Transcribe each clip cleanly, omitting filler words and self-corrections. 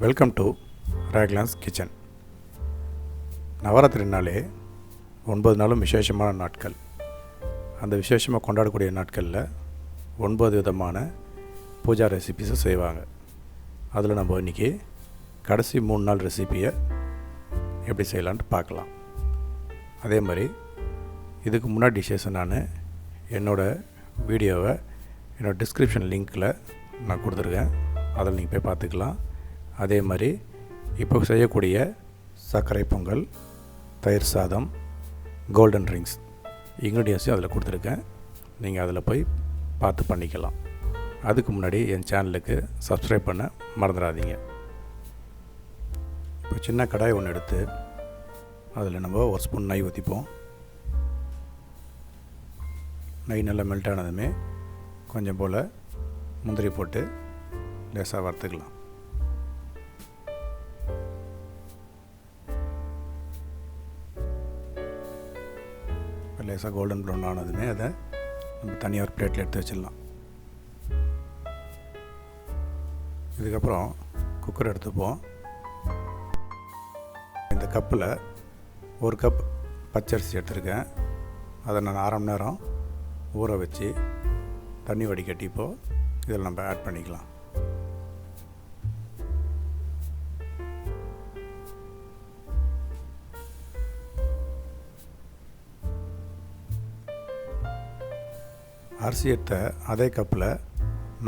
Welcome to ராக்லான்ஸ் kitchen. நவராத்திரினாலே 9 நாளும் விசேஷமான நாட்கள். அந்த விசேஷமாக கொண்டாடக்கூடிய நாட்களில் 9 விதமான பூஜா ரெசிபீஸை செய்வாங்க. அதில் நம்ம இன்றைக்கி கடைசி 3 நாள் ரெசிப்பியை எப்படி செய்யலான்ட்டு பார்க்கலாம். அதே மாதிரி இதுக்கு முன்னாடி டிஷ்ஷஸ் நான் என்னோடய வீடியோவை என்னோடய டிஸ்கிரிப்ஷன் லிங்க்கில் நான் கொடுத்துருக்கேன். அதில் நீங்கள் போய் பார்த்துக்கலாம். அதே மாதிரி இப்போ செய்யக்கூடிய சர்க்கரை பொங்கல், தயிர் சாதம், கோல்டன் ரிங்ஸ் இன்க்ரீடியன்ஸையும் அதில் கொடுத்துருக்கேன். நீங்கள் அதில் போய் பார்த்து பண்ணிக்கலாம். அதுக்கு முன்னாடி என் சேனலுக்கு சப்ஸ்கிரைப் பண்ண மறந்துடாதீங்க. இப்போ சின்ன கடாய் ஒன்று எடுத்து அதில் நம்ம 1 ஸ்பூன் நெய் ஊற்றிப்போம். நெய் நல்லா மெல்ட் ஆனதுமே கொஞ்சம் போல் முந்திரி போட்டு லேசாக வறுத்துக்கலாம். லேசாக கோல்டன் ப்ரௌன் ஆனதுமே அதை நம்ம தனியாக ஒரு பிளேட்டில் எடுத்து வச்சிடலாம். இதுக்கப்புறம் குக்கர் எடுத்துப்போம். இந்த கப்பில் 1 கப் பச்சரிசி எடுத்துருக்கேன். அதை நான் 1/2 மணி நேரம் ஊற வச்சு தண்ணி வடிகட்டி இப்போது இதில் நம்ம ஆட் பண்ணிக்கலாம். அரிசி எடுத்த அதே கப்பில்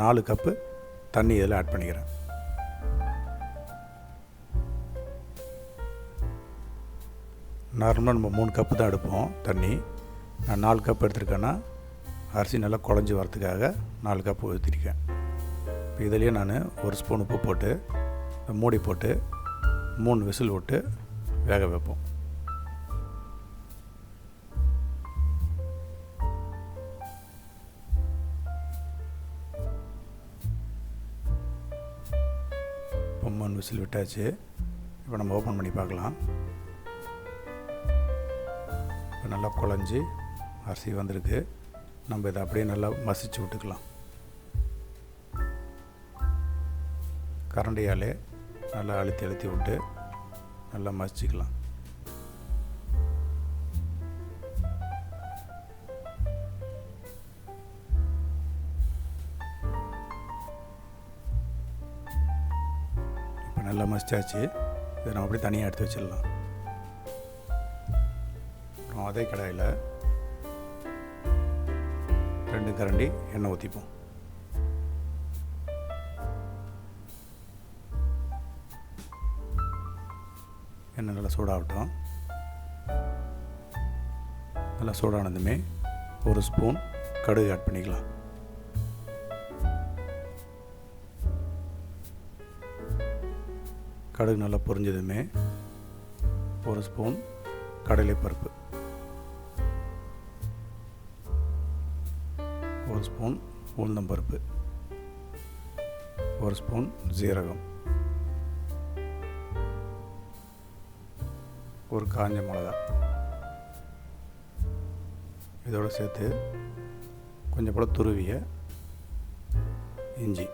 4 கப்பு தண்ணி இதில் ஆட் பண்ணிக்கிறேன். நார்மலாக நம்ம 3 கப்பு தான் எடுப்போம் தண்ணி. நான் 4 கப் எடுத்துருக்கேன்னா அரிசி நல்லா குழஞ்சி வரத்துக்காக 4 கப்பு ஊற்றிருக்கேன். இப்போ இதிலேயே நான் 1 ஸ்பூன் உப்பு போட்டு மூடி போட்டு 3 விசில் விட்டு வேக வைப்போம். இப்போ 3 விசில் விட்டாச்சு. இப்போ நம்ம ஓப்பன் பண்ணி பார்க்கலாம். இப்போ நல்லா குழஞ்சி அரிசி வந்திருக்கு. நம்ம இதை அப்படியே நல்லா மசிச்சு விட்டுக்கலாம். கரண்டியாலே நல்லா அழுத்தி விட்டு நல்லா மசிச்சுக்கலாம். இப்போ நல்லா மசிச்சாச்சு. இதை நம்ம அப்படியே தனியாக எடுத்து வச்சிடலாம். அப்புறம் அதே கடாயில் 2 கரண்டி எண்ணெய் ஊற்றிப்போம். எண்ணெய் நல்லா சூடாகட்டும். நல்லா சூடானதுமே 1 ஸ்பூன் கடுகு ஆட் பண்ணிக்கலாம். கடுகு நல்லா பொரிஞ்சதுமே 1 ஸ்பூன் கடலைப்பருப்பு, 1 ஸ்பூன் உளுந்தம்பருப்பு, 1 ஸ்பூன் ஜீரகம், 1 காஞ்ச மிளகா, இதோடு சேர்த்து கொஞ்சம் போல துருவிய இஞ்சி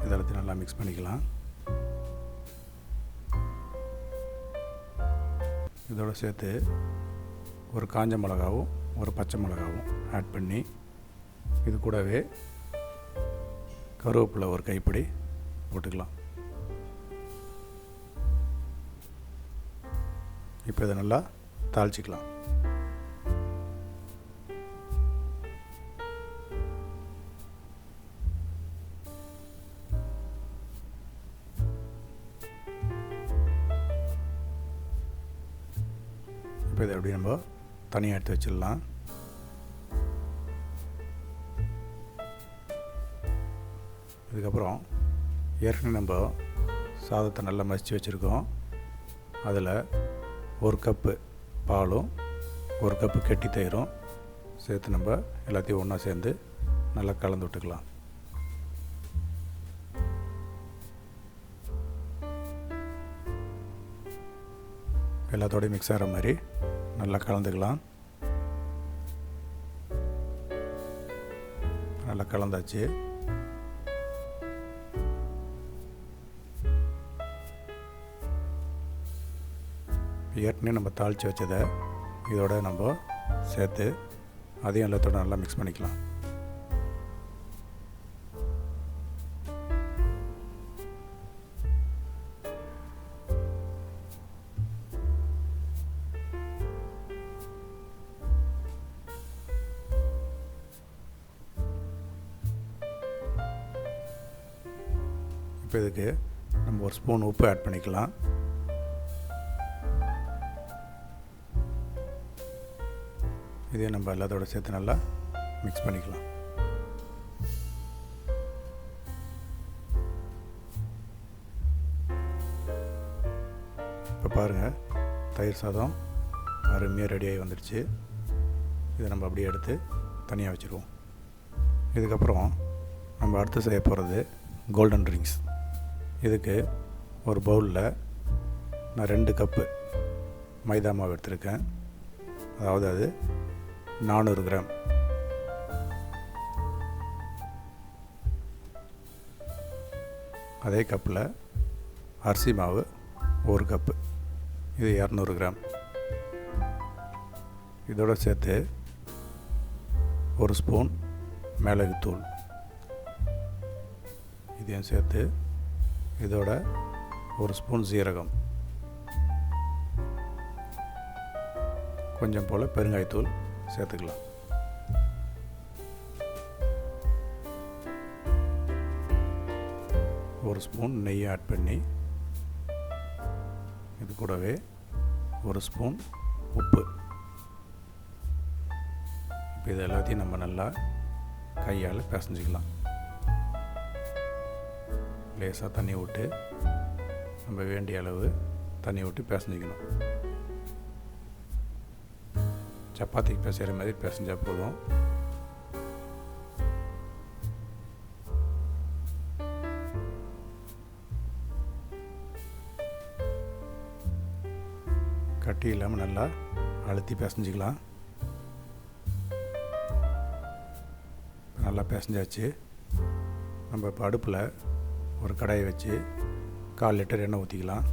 இதெல்லாத்தையும் நல்லா மிக்ஸ் பண்ணிக்கலாம். இதோடு சேர்த்து 1 காஞ்ச மிளகாவும் 1 பச்சை மிளகாவும் ஆட் பண்ணி இது கூடவே கருவேப்பிலை 1 கைப்பிடி போட்டுக்கலாம். இப்போ இதை நல்லா தாளிச்சிக்கலாம். இப்போ இதை எப்படி நம்ம தனியாக எடுத்து வச்சிடலாம். இதுக்கப்புறம் ஏற்கனவே நம்ம சாதத்தை நல்லா மசித்து வச்சுருக்கோம். அதில் 1 கப்பு பாலும் 1 கப்பு கெட்டி தயிரும் சேர்த்து நம்ம எல்லாத்தையும் ஒன்றா சேர்ந்து நல்லா கலந்து விட்டுக்கலாம். எல்லாத்தோடையும் மிக்ஸ் ஆகிற மாதிரி நல்லா கலந்துக்கலாம். நல்லா கலந்தாச்சு. ஏற்கனவே நம்ம தாளித்து வச்சதை இதோட நம்ம சேர்த்து அதையும் எல்லாத்தோட நல்லா மிக்ஸ் பண்ணிக்கலாம். இப்போ இதுக்கு நம்ம ஒரு ஸ்பூன் உப்பு ஆட் பண்ணிக்கலாம். இதே நம்ம எல்லாத்தோட சேர்த்து நல்லா மிக்ஸ் பண்ணிக்கலாம். இப்போ பாருங்கள், தயிர் சாதம் அருமையாக ரெடியாகி வந்துடுச்சு. இதை நம்ம அப்படியே எடுத்து தனியாக வச்சுருவோம். இதுக்கப்புறம் நம்ம அடுத்து செய்ய போகிறது கோல்டன் ரிங்ஸ். இதுக்கு ஒரு பவுலில் நான் 2 கப்பு மைதா மாவு எடுத்திருக்கேன். அதாவது அது 400 கிராம். அதே கப்பில் அரிசி மாவு 1 கப்பு, இது 200 கிராம். இதோடு சேர்த்து 1 ஸ்பூன் மிளகுத்தூள், இதையும் சேர்த்து இதோட 1 ஸ்பூன் சீரகம், கொஞ்சம் போல் பெருங்காயத்தூள் சேர்த்துக்கலாம். ஒரு ஸ்பூன் நெய் ஆட் பண்ணி இது கூடவே 1 ஸ்பூன் உப்பு. இப்போ இது எல்லாத்தையும் நம்ம நல்லா கையால் பிசைஞ்சிக்கலாம். லேசாக தண்ணி விட்டு நம்ம வேண்டிய அளவு தண்ணி விட்டு பிசைஞ்சிக்கணும். சப்பாத்திக்கு பிசைகிற மாதிரி பிசைஞ்சால் போதும். கட்டி இல்லாமல் நல்லா அழுத்தி பிசைஞ்சிக்கலாம். நல்லா பிசைஞ்சாச்சு. நம்ம இப்போ அடுப்பில் ஒரு கடாயை வச்சு 1/4 லிட்டர் எண்ணெய் ஊற்றிக்கலாம்.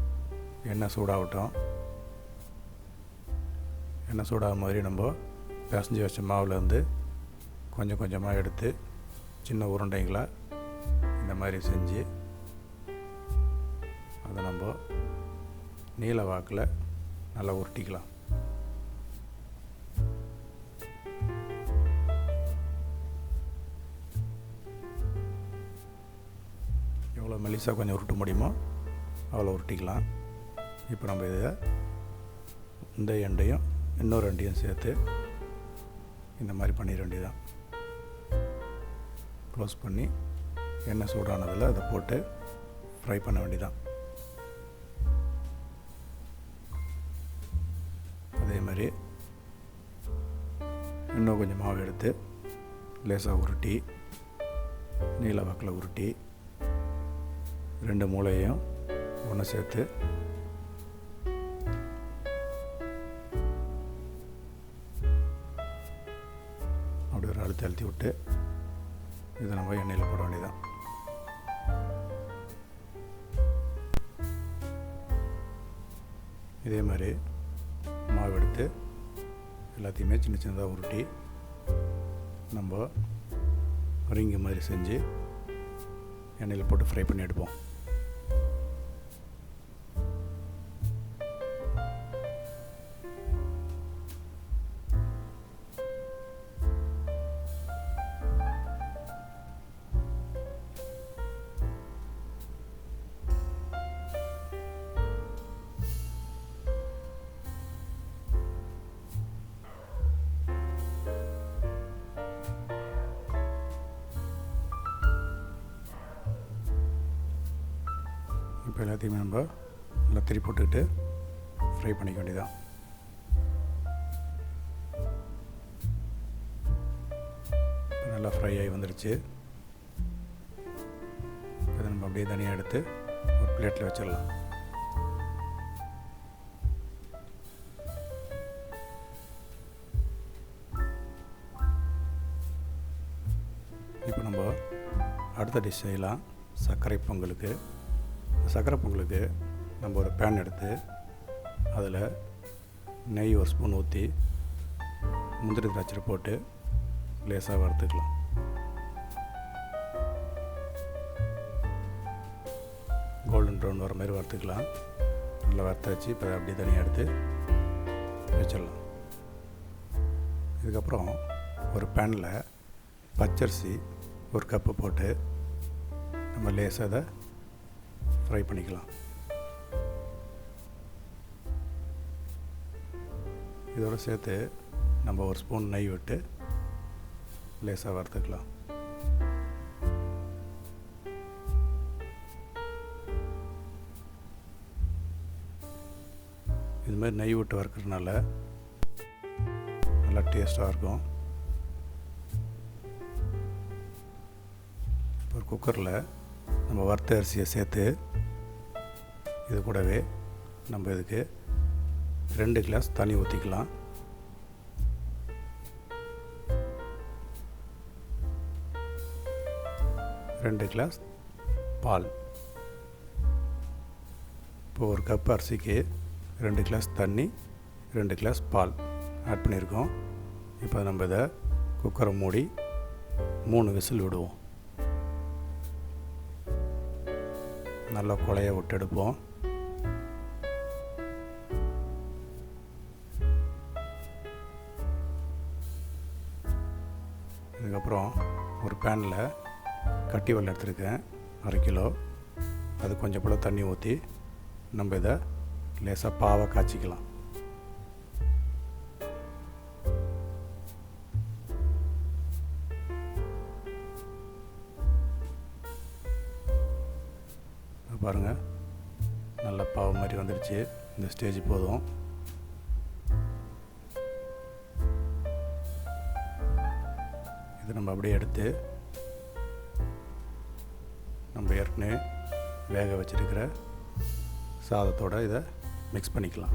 எண்ணெய் சூடாகட்டும். எண்ணெய் சூடாக மாதிரி நம்ம பிசைஞ்சு வச்ச மாவுலேருந்து கொஞ்சம் கொஞ்சமாக எடுத்து சின்ன உருண்டைங்களாக இந்த மாதிரி செஞ்சு அதை நம்ம நீல வாக்கில் நல்லா உருட்டிக்கலாம். எவ்வளோ மெலிசாக கொஞ்சம் உருட்ட முடியுமோ அவ்வளோ உருட்டிக்கலாம். இப்போ நம்ம இதை இந்த எண்டையும் இன்னொரு ரெண்டையும் சேர்த்து இந்த மாதிரி பண்ணிட வேண்டியதான். க்ளோஸ் பண்ணி எண்ணெய் சூடானதில் அதை போட்டு ஃப்ரை பண்ண வேண்டியதான். அதே மாதிரி இன்னும் கொஞ்சம் மாவு எடுத்து லேசாக உருட்டி நீல வாக்கில் உருட்டி 2 மூளையையும் ஒன்று சேர்த்து அப்படி ஒரு அழுத்தி விட்டு இதை நம்ம எண்ணெயில் போட வேண்டியதான். இதே மாதிரி மாவு எடுத்து எல்லாத்தையுமே சின்ன சின்னதாக உருட்டி நம்ம ரிங்கு மாதிரி செஞ்சு எண்ணெயில் போட்டு ஃப்ரை பண்ணி எடுப்போம். இப்போ எல்லாத்தையுமே நம்ம நல்லா திருப்பி போட்டுக்கிட்டு ஃப்ரை பண்ணிக்க வேண்டியதான். நல்லா ஃப்ரை ஆகி வந்துடுச்சு. இதை நம்ம அப்படியே தனியாக எடுத்து ஒரு பிளேட்டில் வச்சிடலாம். இப்போ நம்ம அடுத்த டிஷ் செய்யலாம். சர்க்கரை பொங்கலுக்கு நம்ம ஒரு பேன் எடுத்து அதில் நெய் ஒரு ஸ்பூன் ஊற்றி முந்திரி திராட்சை போட்டு லேசாக வறுத்துக்கலாம். கோல்டன் ப்ரௌன் வர மாதிரி வறுத்துக்கலாம். நல்லா வறுத்த வச்சு இப்போ அப்படியே தனியாக எடுத்து வச்சிடலாம். இதுக்கப்புறம் ஒரு பேனில் பச்சரிசி ஒரு கப்பு போட்டு நம்ம லேசாக அதை ஃப்ரை பண்ணிக்கலாம். இதோடு சேர்த்து நம்ம ஒரு ஸ்பூன் நெய் விட்டு லேசாக வறுத்துக்கலாம். இதுமாதிரி நெய் விட்டு வறுக்கிறதுனால நல்லா டேஸ்ட்டாக இருக்கும். ஒரு குக்கரில் நம்ம வறுத்த அரிசியை சேர்த்து இது கூடவே நம்ம இதுக்கு 2 கிளாஸ் தண்ணி ஊற்றிக்கலாம். ரெண்டு கிளாஸ் பால். இப்போ ஒரு கப் அரிசிக்கு 2 கிளாஸ் தண்ணி 2 கிளாஸ் பால் ஆட் பண்ணியிருக்கோம். இப்போ நம்ம இதை குக்கரை மூடி 3 விசில் விடுவோம். நல்லா குழைய விட்டு எடுப்போம். இதுக்கப்புறம் ஒரு பேனில் கட்டி வெல்லம் எடுத்துருக்கேன் 1/2 கிலோ. அது கொஞ்சம் போல் தண்ணி ஊற்றி நம்ம இதை லேசாக பாவை காய்ச்சிக்கலாம். பாருங்கள், நல்ல பாவு மாதிரி வந்துடுச்சு. இந்த ஸ்டேஜ் போதும். இது நம்ம அப்படியே எடுத்து நம்ம ஏற்கனவே வேக வச்சிருக்கிற சாதத்தோடு இதை மிக்ஸ் பண்ணிக்கலாம்.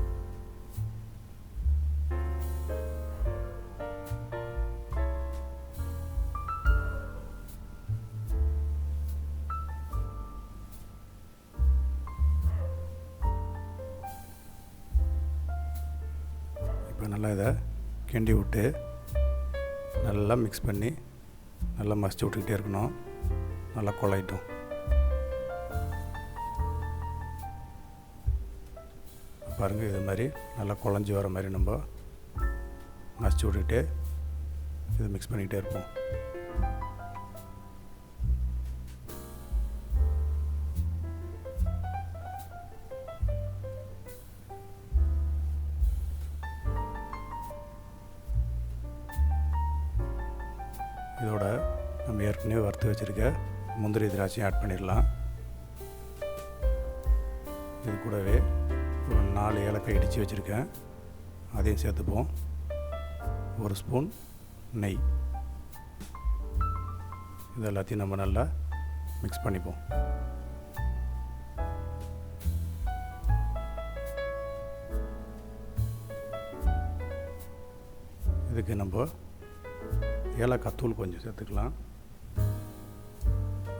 இப்போ நல்லா இதை கிண்டி விட்டு நல்லா மிக்ஸ் பண்ணி நல்லா மசிச்சு விட்டுக்கிட்டே இருக்கணும். நல்லா குழையட்டும். பாருங்கள், இது மாதிரி நல்லா குழஞ்சி வர மாதிரி நம்ம மசிச்சு விட்டுக்கிட்டே இது மிக்ஸ் பண்ணிக்கிட்டே இருப்போம். இதோட நம்ம ஏற்கனவே வறுத்து வச்சுருக்க முந்திரி திராட்சையும் ஆட் பண்ணிடலாம். இது கூடவே ஒரு 4 ஏலக்காய் இடித்து வச்சுருக்கேன், அதையும் சேர்த்துப்போம். 1 ஸ்பூன் நெய். இது எல்லாத்தையும் நம்ம நல்லா மிக்ஸ் பண்ணிப்போம். இதுக்கு நம்ம ஏலக்காய் தூள் கொஞ்சம் சேர்த்துக்கலாம்.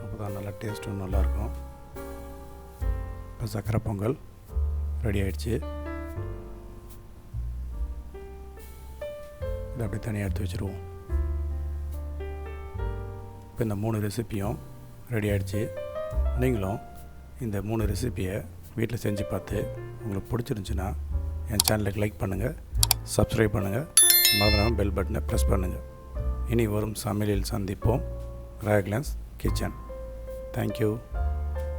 அப்போ தான் நல்லா டேஸ்ட்டும் நல்லாயிருக்கும். இப்போ சக்கரை பொங்கல் ரெடி ஆகிடுச்சு. இதை அப்படியே தனியாக எடுத்து வச்சுருவோம். இப்போ இந்த 3 ரெசிப்பியும் ரெடி ஆகிடுச்சு. நீங்களும் இந்த 3 ரெசிப்பியை வீட்டில் செஞ்சு பார்த்து உங்களுக்கு பிடிச்சிருந்துச்சின்னா என் சேனலுக்கு லைக் பண்ணுங்கள், சப்ஸ்கிரைப் பண்ணுங்கள், மறந்துடாமல் பெல் பட்டனை ப்ரெஸ் பண்ணுங்கள். இனி வரும் சமையலில் சந்திப்போம். ராக்லன்ஸ் கிச்சன். தேங்க்யூ.